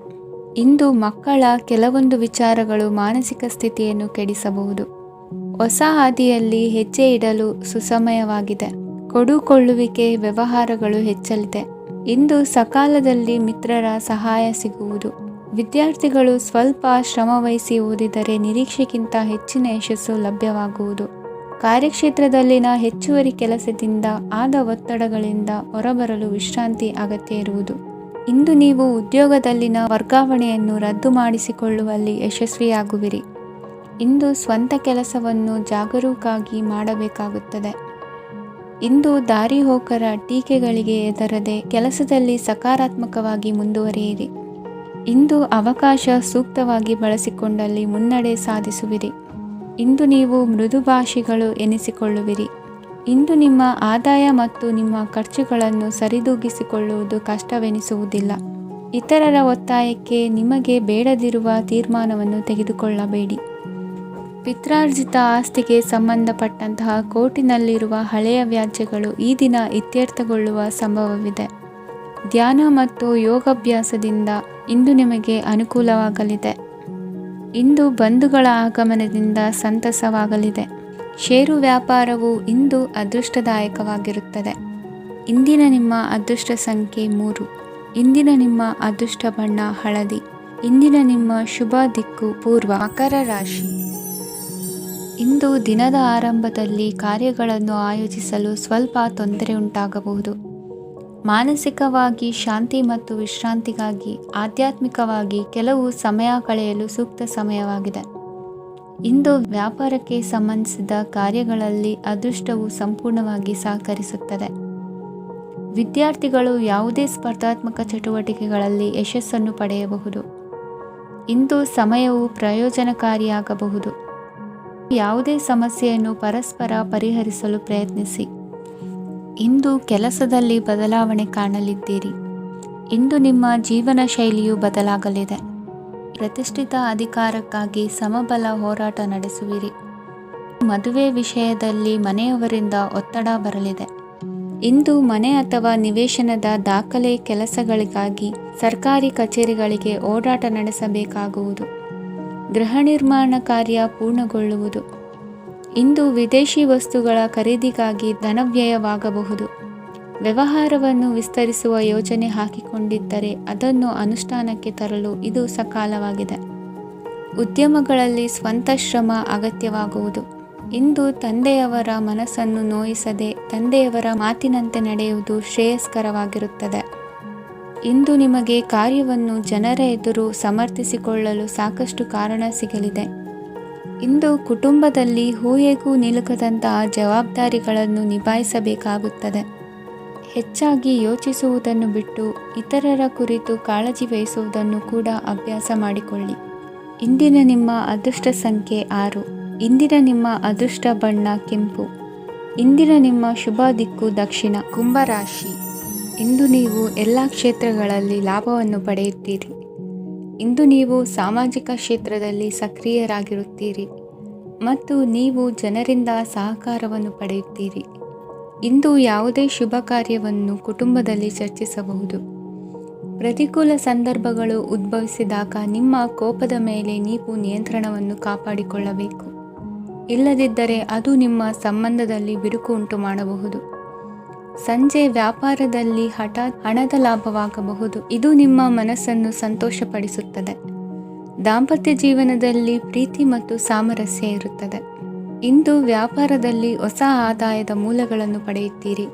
ಇಂದು ಮಕ್ಕಳ ಕೆಲವೊಂದು ವಿಚಾರಗಳು ಮಾನಸಿಕ ಸ್ಥಿತಿಯನ್ನು ಕೆಡಿಸಬಹುದು. ಹೊಸ ಹಾದಿಯಲ್ಲಿ ಹೆಜ್ಜೆ ಇಡಲು ಸುಸಮಯವಾಗಿದೆ. ಕೊಡುಕೊಳ್ಳುವಿಕೆ ವ್ಯವಹಾರಗಳು ಹೆಚ್ಚಲಿದೆ. ಇಂದು ಸಕಾಲದಲ್ಲಿ ಮಿತ್ರರ ಸಹಾಯ ಸಿಗುವುದು. ವಿದ್ಯಾರ್ಥಿಗಳು ಸ್ವಲ್ಪ ಶ್ರಮವಹಿಸಿ ಓದಿದರೆ ನಿರೀಕ್ಷೆಗಿಂತ ಹೆಚ್ಚಿನ ಯಶಸ್ಸು ಲಭ್ಯವಾಗುವುದು. ಕಾರ್ಯಕ್ಷೇತ್ರದಲ್ಲಿನ ಹೆಚ್ಚುವರಿ ಕೆಲಸದಿಂದ ಆದ ಒತ್ತಡಗಳಿಂದ ಹೊರಬರಲು ವಿಶ್ರಾಂತಿ ಅಗತ್ಯ ಇರುವುದು. ಇಂದು ನೀವು ಉದ್ಯೋಗದಲ್ಲಿನ ವರ್ಗಾವಣೆಯನ್ನು ರದ್ದು ಮಾಡಿಸಿಕೊಳ್ಳುವಲ್ಲಿ ಯಶಸ್ವಿಯಾಗುವಿರಿ. ಇಂದು ಸ್ವಂತ ಕೆಲಸವನ್ನು ಜಾಗರೂಕವಾಗಿ ಮಾಡಬೇಕಾಗುತ್ತದೆ. ಇಂದು ದಾರಿಹೋಕರ ಟೀಕೆಗಳಿಗೆ ಹೆದರದೆ ಕೆಲಸದಲ್ಲಿ ಸಕಾರಾತ್ಮಕವಾಗಿ ಮುಂದುವರಿಯಿರಿ. ಇಂದು ಅವಕಾಶ ಸೂಕ್ತವಾಗಿ ಬಳಸಿಕೊಂಡಲ್ಲಿ ಮುನ್ನಡೆ ಸಾಧಿಸುವಿರಿ. ಇಂದು ನೀವು ಮೃದುಭಾಷಿಗಳು ಎನಿಸಿಕೊಳ್ಳುವಿರಿ. ಇಂದು ನಿಮ್ಮ ಆದಾಯ ಮತ್ತು ನಿಮ್ಮ ಖರ್ಚುಗಳನ್ನು ಸರಿದೂಗಿಸಿಕೊಳ್ಳುವುದು ಕಷ್ಟವೆನಿಸುವುದಿಲ್ಲ. ಇತರರ ಒತ್ತಾಯಕ್ಕೆ ನಿಮಗೆ ಬೇಡದಿರುವ ತೀರ್ಮಾನವನ್ನು ತೆಗೆದುಕೊಳ್ಳಬೇಡಿ. ಪಿತ್ರಾರ್ಜಿತ ಆಸ್ತಿಗೆ ಸಂಬಂಧಪಟ್ಟಂತಹ ಕೋರ್ಟಿನಲ್ಲಿರುವ ಹಳೆಯ ವ್ಯಾಜ್ಯಗಳು ಈ ದಿನ ಇತ್ಯರ್ಥಗೊಳ್ಳುವ ಸಂಭವವಿದೆ. ಧ್ಯಾನ ಮತ್ತು ಯೋಗಾಭ್ಯಾಸದಿಂದ ಇಂದು ನಿಮಗೆ ಅನುಕೂಲವಾಗಲಿದೆ. ಇಂದು ಬಂಧುಗಳ ಆಗಮನದಿಂದ ಸಂತಸವಾಗಲಿದೆ. ಷೇರು ವ್ಯಾಪಾರವು ಇಂದು ಅದೃಷ್ಟದಾಯಕವಾಗಿರುತ್ತದೆ. ಇಂದಿನ ನಿಮ್ಮ ಅದೃಷ್ಟ ಸಂಖ್ಯೆ 3. ಇಂದಿನ ನಿಮ್ಮ ಅದೃಷ್ಟ ಬಣ್ಣ ಹಳದಿ. ಇಂದಿನ ನಿಮ್ಮ ಶುಭ ದಿಕ್ಕು ಪೂರ್ವ. ಮಕರ ರಾಶಿ. ಇಂದು ದಿನದ ಆರಂಭದಲ್ಲಿ ಕಾರ್ಯಗಳನ್ನು ಆಯೋಜಿಸಲು ಸ್ವಲ್ಪ ತೊಂದರೆ ಉಂಟಾಗಬಹುದು. ಮಾನಸಿಕವಾಗಿ ಶಾಂತಿ ಮತ್ತು ವಿಶ್ರಾಂತಿಗಾಗಿ ಆಧ್ಯಾತ್ಮಿಕವಾಗಿ ಕೆಲವು ಸಮಯ ಕಳೆಯಲು ಸೂಕ್ತ ಸಮಯವಾಗಿದೆ. ಇಂದು ವ್ಯಾಪಾರಕ್ಕೆ ಸಂಬಂಧಿಸಿದ ಕಾರ್ಯಗಳಲ್ಲಿ ಅದೃಷ್ಟವು ಸಂಪೂರ್ಣವಾಗಿ ಸಹಕರಿಸುತ್ತದೆ. ವಿದ್ಯಾರ್ಥಿಗಳು ಯಾವುದೇ ಸ್ಪರ್ಧಾತ್ಮಕ ಚಟುವಟಿಕೆಗಳಲ್ಲಿ ಯಶಸ್ಸನ್ನು ಪಡೆಯಬಹುದು. ಇಂದು ಸಮಯವು ಪ್ರಯೋಜನಕಾರಿಯಾಗಬಹುದು. ಯಾವುದೇ ಸಮಸ್ಯೆಯನ್ನು ಪರಸ್ಪರ ಪರಿಹರಿಸಲು ಪ್ರಯತ್ನಿಸಿ. ಇಂದು ಕೆಲಸದಲ್ಲಿ ಬದಲಾವಣೆ ಕಾಣಲಿದ್ದೀರಿ. ಇಂದು ನಿಮ್ಮ ಜೀವನ ಶೈಲಿಯು ಬದಲಾಗಲಿದೆ. ಪ್ರತಿಷ್ಠಿತ ಅಧಿಕಾರಕ್ಕಾಗಿ ಸಮಬಲ ಹೋರಾಟ ನಡೆಸುವಿರಿ. ಮದುವೆ ವಿಷಯದಲ್ಲಿ ಮನೆಯವರಿಂದ ಒತ್ತಡ ಬರಲಿದೆ. ಇಂದು ಮನೆ ಅಥವಾ ನಿವೇಶನದ ದಾಖಲೆ ಕೆಲಸಗಳಿಗಾಗಿ ಸರ್ಕಾರಿ ಕಚೇರಿಗಳಿಗೆ ಓಡಾಟ ನಡೆಸಬೇಕಾಗುವುದು. ಗೃಹ ನಿರ್ಮಾಣ ಕಾರ್ಯ ಪೂರ್ಣಗೊಳ್ಳುವುದು. ಇಂದು ವಿದೇಶಿ ವಸ್ತುಗಳ ಖರೀದಿಗಾಗಿ ಧನವ್ಯಯವಾಗಬಹುದು. ವ್ಯವಹಾರವನ್ನು ವಿಸ್ತರಿಸುವ ಯೋಜನೆ ಹಾಕಿಕೊಂಡಿದ್ದರೆ ಅದನ್ನು ಅನುಷ್ಠಾನಕ್ಕೆ ತರಲು ಇದು ಸಕಾಲವಾಗಿದೆ. ಉದ್ಯಮಗಳಲ್ಲಿ ಸ್ವಂತ ಶ್ರಮ ಅಗತ್ಯವಾಗುವುದು. ಇಂದು ತಂದೆಯವರ ಮನಸ್ಸನ್ನು ನೋಯಿಸದೆ ತಂದೆಯವರ ಮಾತಿನಂತೆ ನಡೆಯುವುದು ಶ್ರೇಯಸ್ಕರವಾಗಿರುತ್ತದೆ. ಇಂದು ನಿಮಗೆ ಕಾರ್ಯವನ್ನು ಜನರ ಎದುರು ಸಮರ್ಥಿಸಿಕೊಳ್ಳಲು ಸಾಕಷ್ಟು ಕಾರಣ ಸಿಗಲಿದೆ. ಇಂದು ಕುಟುಂಬದಲ್ಲಿ ಹೂಹೆಗೂ ನಿಲುಕದಂತಹ ಜವಾಬ್ದಾರಿಗಳನ್ನು ನಿಭಾಯಿಸಬೇಕಾಗುತ್ತದೆ. ಹೆಚ್ಚಾಗಿ ಯೋಚಿಸುವುದನ್ನು ಬಿಟ್ಟು ಇತರರ ಕುರಿತು ಕಾಳಜಿ ವಹಿಸುವುದನ್ನು ಕೂಡ ಅಭ್ಯಾಸ ಮಾಡಿಕೊಳ್ಳಿ. ಇಂದಿನ ನಿಮ್ಮ ಅದೃಷ್ಟ ಸಂಖ್ಯೆ 6. ಇಂದಿನ ನಿಮ್ಮ ಅದೃಷ್ಟ ಬಣ್ಣ ಕೆಂಪು. ಇಂದಿನ ನಿಮ್ಮ ಶುಭ ದಿಕ್ಕು ದಕ್ಷಿಣ. ಕುಂಭರಾಶಿ. ಇಂದು ನೀವು ಎಲ್ಲ ಕ್ಷೇತ್ರಗಳಲ್ಲಿ ಲಾಭವನ್ನು ಪಡೆಯುತ್ತೀರಿ. ಇಂದು ನೀವು ಸಾಮಾಜಿಕ ಕ್ಷೇತ್ರದಲ್ಲಿ ಸಕ್ರಿಯರಾಗಿರುತ್ತೀರಿ ಮತ್ತು ನೀವು ಜನರಿಂದ ಸಹಕಾರವನ್ನು ಪಡೆಯುತ್ತೀರಿ. ಇಂದು ಯಾವುದೇ ಶುಭ ಕಾರ್ಯವನ್ನು ಕುಟುಂಬದಲ್ಲಿ ಚರ್ಚಿಸಬಹುದು. ಪ್ರತಿಕೂಲ ಸಂದರ್ಭಗಳು ಉದ್ಭವಿಸಿದಾಗ ನಿಮ್ಮ ಕೋಪದ ಮೇಲೆ ನೀವು ನಿಯಂತ್ರಣವನ್ನು ಕಾಪಾಡಿಕೊಳ್ಳಬೇಕು. ಇಲ್ಲದಿದ್ದರೆ ಅದು ನಿಮ್ಮ ಸಂಬಂಧದಲ್ಲಿ ಬಿರುಕು ಉಂಟು ಮಾಡಬಹುದು. ಸಂಜೆ ವ್ಯಾಪಾರದಲ್ಲಿ ಹಠಾತ್ ಹಣದ ಲಾಭವಾಗಬಹುದು. ಇದು ನಿಮ್ಮ ಮನಸ್ಸನ್ನು ಸಂತೋಷಪಡಿಸುತ್ತದೆ. ದಾಂಪತ್ಯ ಜೀವನದಲ್ಲಿ ಪ್ರೀತಿ ಮತ್ತು ಸಾಮರಸ್ಯ ಇರುತ್ತದೆ. ಇಂದು ವ್ಯಾಪಾರದಲ್ಲಿ ಹೊಸ ಆದಾಯದ ಮೂಲಗಳನ್ನು ಪಡೆಯುತ್ತೀರಿ.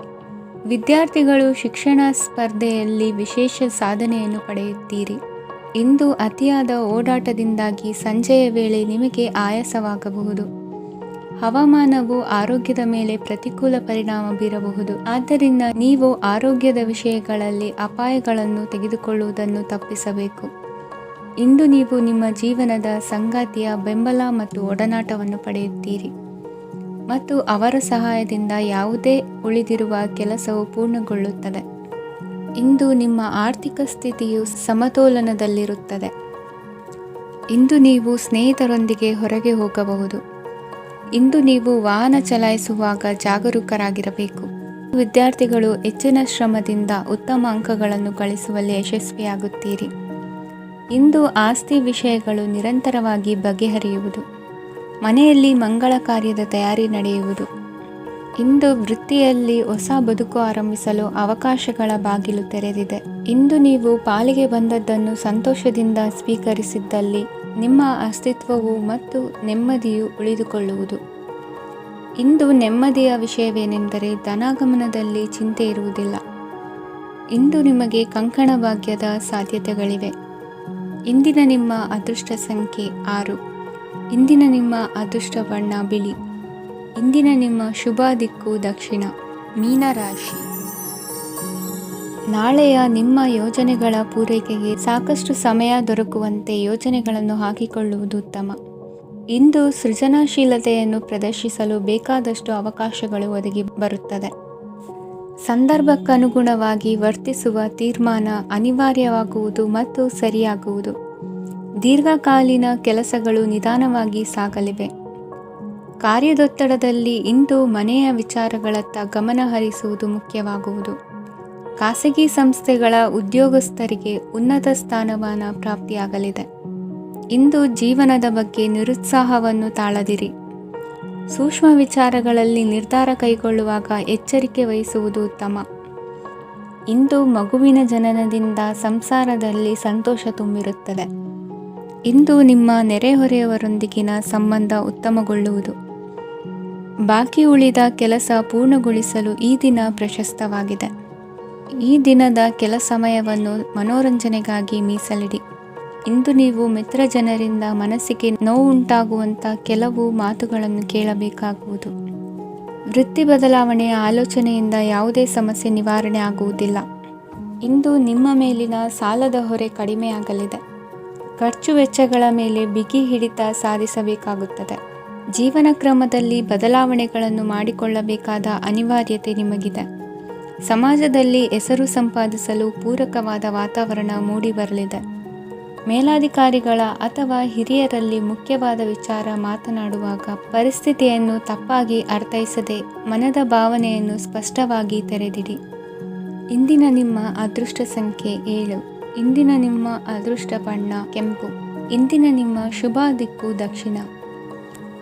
ವಿದ್ಯಾರ್ಥಿಗಳು ಶಿಕ್ಷಣ ಸ್ಪರ್ಧೆಯಲ್ಲಿ ವಿಶೇಷ ಸಾಧನೆಯನ್ನು ಪಡೆಯುತ್ತೀರಿ. ಇಂದು ಅತಿಯಾದ ಓಡಾಟದಿಂದಾಗಿ ಸಂಜೆಯ ವೇಳೆ ನಿಮಗೆ ಆಯಾಸವಾಗಬಹುದು. ಹವಾಮಾನವು ಆರೋಗ್ಯದ ಮೇಲೆ ಪ್ರತಿಕೂಲ ಪರಿಣಾಮ ಬೀರಬಹುದು. ಆದ್ದರಿಂದ ನೀವು ಆರೋಗ್ಯದ ವಿಷಯಗಳಲ್ಲಿ ಅಪಾಯಗಳನ್ನು ತೆಗೆದುಕೊಳ್ಳುವುದನ್ನು ತಪ್ಪಿಸಬೇಕು. ಇಂದು ನೀವು ನಿಮ್ಮ ಜೀವನದ ಸಂಗಾತಿಯ ಬೆಂಬಲ ಮತ್ತು ಒಡನಾಟವನ್ನು ಪಡೆಯುತ್ತೀರಿ ಮತ್ತು ಅವರ ಸಹಾಯದಿಂದ ಯಾವುದೇ ಉಳಿದಿರುವ ಕೆಲಸವು ಪೂರ್ಣಗೊಳ್ಳುತ್ತದೆ. ಇಂದು ನಿಮ್ಮ ಆರ್ಥಿಕ ಸ್ಥಿತಿಯು ಸಮತೋಲನದಲ್ಲಿರುತ್ತದೆ. ಇಂದು ನೀವು ಸ್ನೇಹಿತರೊಂದಿಗೆ ಹೊರಗೆ ಹೋಗಬಹುದು. ಇಂದು ನೀವು ವಾಹನ ಚಲಾಯಿಸುವಾಗ ಜಾಗರೂಕರಾಗಿರಬೇಕು. ವಿದ್ಯಾರ್ಥಿಗಳು ಹೆಚ್ಚಿನ ಶ್ರಮದಿಂದ ಉತ್ತಮ ಅಂಕಗಳನ್ನು ಗಳಿಸುವಲ್ಲಿ ಯಶಸ್ವಿಯಾಗುತ್ತೀರಿ. ಇಂದು ಆಸ್ತಿ ವಿಷಯಗಳು ನಿರಂತರವಾಗಿ ಬಗೆಹರಿಯುವುದು. ಮನೆಯಲ್ಲಿ ಮಂಗಳ ಕಾರ್ಯದ ತಯಾರಿ ನಡೆಯುವುದು. ಇಂದು ವೃತ್ತಿಯಲ್ಲಿ ಹೊಸ ಬದುಕು ಆರಂಭಿಸಲು ಅವಕಾಶಗಳ ಬಾಗಿಲು ತೆರೆದಿದೆ. ಇಂದು ನೀವು ಪಾಲಿಗೆ ಬಂದದ್ದನ್ನು ಸಂತೋಷದಿಂದ ಸ್ವೀಕರಿಸಿದ್ದಲ್ಲಿ ನಿಮ್ಮ ಅಸ್ತಿತ್ವವು ಮತ್ತು ನೆಮ್ಮದಿಯು ಉಳಿದುಕೊಳ್ಳುವುದು. ಇಂದು ನೆಮ್ಮದಿಯ ವಿಷಯವೇನೆಂದರೆ ಧನಾಗಮನದಲ್ಲಿ ಚಿಂತೆ ಇರುವುದಿಲ್ಲ. ಇಂದು ನಿಮಗೆ ಕಂಕಣ ಭಾಗ್ಯದ ಸಾಧ್ಯತೆಗಳಿವೆ. ಇಂದಿನ ನಿಮ್ಮ ಅದೃಷ್ಟ ಸಂಖ್ಯೆ 6. ಇಂದಿನ ನಿಮ್ಮ ಅದೃಷ್ಟ ಬಣ್ಣ ಬಿಳಿ. ಇಂದಿನ ನಿಮ್ಮ ಶುಭ ದಿಕ್ಕು ದಕ್ಷಿಣ. ಮೀನರಾಶಿ. ನಾಳೆಯ ನಿಮ್ಮ ಯೋಜನೆಗಳ ಪೂರೈಕೆಗೆ ಸಾಕಷ್ಟು ಸಮಯ ದೊರಕುವಂತೆ ಯೋಜನೆಗಳನ್ನು ಹಾಕಿಕೊಳ್ಳುವುದು ಉತ್ತಮ. ಇಂದು ಸೃಜನಶೀಲತೆಯನ್ನು ಪ್ರದರ್ಶಿಸಲು ಬೇಕಾದಷ್ಟು ಅವಕಾಶಗಳು ಒದಗಿ ಬರುತ್ತದೆ. ಸಂದರ್ಭಕ್ಕನುಗುಣವಾಗಿ ವರ್ತಿಸುವ ತೀರ್ಮಾನ ಅನಿವಾರ್ಯವಾಗುವುದು ಮತ್ತು ಸರಿಯಾಗುವುದು. ದೀರ್ಘಕಾಲೀನ ಕೆಲಸಗಳು ನಿಧಾನವಾಗಿ ಸಾಗಲಿವೆ. ಕಾರ್ಯದೊತ್ತಡದಲ್ಲಿ ಇಂದು ಮನೆಯ ವಿಚಾರಗಳತ್ತ ಗಮನ ಹರಿಸುವುದು ಮುಖ್ಯವಾಗುವುದು. ಖಾಸಗಿ ಸಂಸ್ಥೆಗಳ ಉದ್ಯೋಗಸ್ಥರಿಗೆ ಉನ್ನತ ಸ್ಥಾನಮಾನ ಪ್ರಾಪ್ತಿಯಾಗಲಿದೆ. ಇಂದು ಜೀವನದ ಬಗ್ಗೆ ನಿರುತ್ಸಾಹವನ್ನು ತಾಳದಿರಿ. ಸೂಕ್ಷ್ಮ ವಿಚಾರಗಳಲ್ಲಿ ನಿರ್ಧಾರ ಕೈಗೊಳ್ಳುವಾಗ ಎಚ್ಚರಿಕೆ ವಹಿಸುವುದು ಉತ್ತಮ. ಇಂದು ಮಗುವಿನ ಜನನದಿಂದ ಸಂಸಾರದಲ್ಲಿ ಸಂತೋಷ ತುಂಬಿರುತ್ತದೆ. ಇಂದು ನಿಮ್ಮ ನೆರೆಹೊರೆಯವರೊಂದಿಗಿನ ಸಂಬಂಧ ಉತ್ತಮಗೊಳ್ಳುವುದು. ಬಾಕಿ ಉಳಿದ ಕೆಲಸ ಪೂರ್ಣಗೊಳಿಸಲು ಈ ದಿನ ಪ್ರಶಸ್ತವಾಗಿದೆ. ಈ ದಿನದ ಕೆಲ ಸಮಯವನ್ನು ಮನೋರಂಜನೆಗಾಗಿ ಮೀಸಲಿಡಿ. ಇಂದು ನೀವು ಮಿತ್ರ ಜನರಿಂದ ಮನಸ್ಸಿಗೆ ನೋವುಂಟಾಗುವಂಥ ಕೆಲವು ಮಾತುಗಳನ್ನು ಕೇಳಬೇಕಾಗುವುದು. ವೃತ್ತಿ ಬದಲಾವಣೆಯ ಆಲೋಚನೆಯಿಂದ ಯಾವುದೇ ಸಮಸ್ಯೆ ನಿವಾರಣೆ ಆಗುವುದಿಲ್ಲ. ಇಂದು ನಿಮ್ಮ ಮೇಲಿನ ಸಾಲದ ಹೊರೆ ಕಡಿಮೆಯಾಗಲಿದೆ. ಖರ್ಚು ವೆಚ್ಚಗಳ ಮೇಲೆ ಬಿಗಿ ಹಿಡಿತ ಸಾಧಿಸಬೇಕಾಗುತ್ತದೆ. ಜೀವನ ಕ್ರಮದಲ್ಲಿ ಬದಲಾವಣೆಗಳನ್ನು ಮಾಡಿಕೊಳ್ಳಬೇಕಾದ ಅನಿವಾರ್ಯತೆ ನಿಮಗಿದೆ. ಸಮಾಜದಲ್ಲಿ ಹೆಸರು ಸಂಪಾದಿಸಲು ಪೂರಕವಾದ ವಾತಾವರಣ ಮೂಡಿಬರಲಿದೆ. ಮೇಲಾಧಿಕಾರಿಗಳ ಅಥವಾ ಹಿರಿಯರಲ್ಲಿ ಮುಖ್ಯವಾದ ವಿಚಾರ ಮಾತನಾಡುವಾಗ ಪರಿಸ್ಥಿತಿಯನ್ನು ತಪ್ಪಾಗಿ ಅರ್ಥೈಸದೆ ಮನದ ಭಾವನೆಯನ್ನು ಸ್ಪಷ್ಟವಾಗಿ ತೆರೆದಿಡಿ. ಇಂದಿನ ನಿಮ್ಮ ಅದೃಷ್ಟ ಸಂಖ್ಯೆ 7. ಇಂದಿನ ನಿಮ್ಮ ಅದೃಷ್ಟ ಬಣ್ಣ ಕೆಂಪು. ಇಂದಿನ ನಿಮ್ಮ ಶುಭ ದಿಕ್ಕು ದಕ್ಷಿಣ.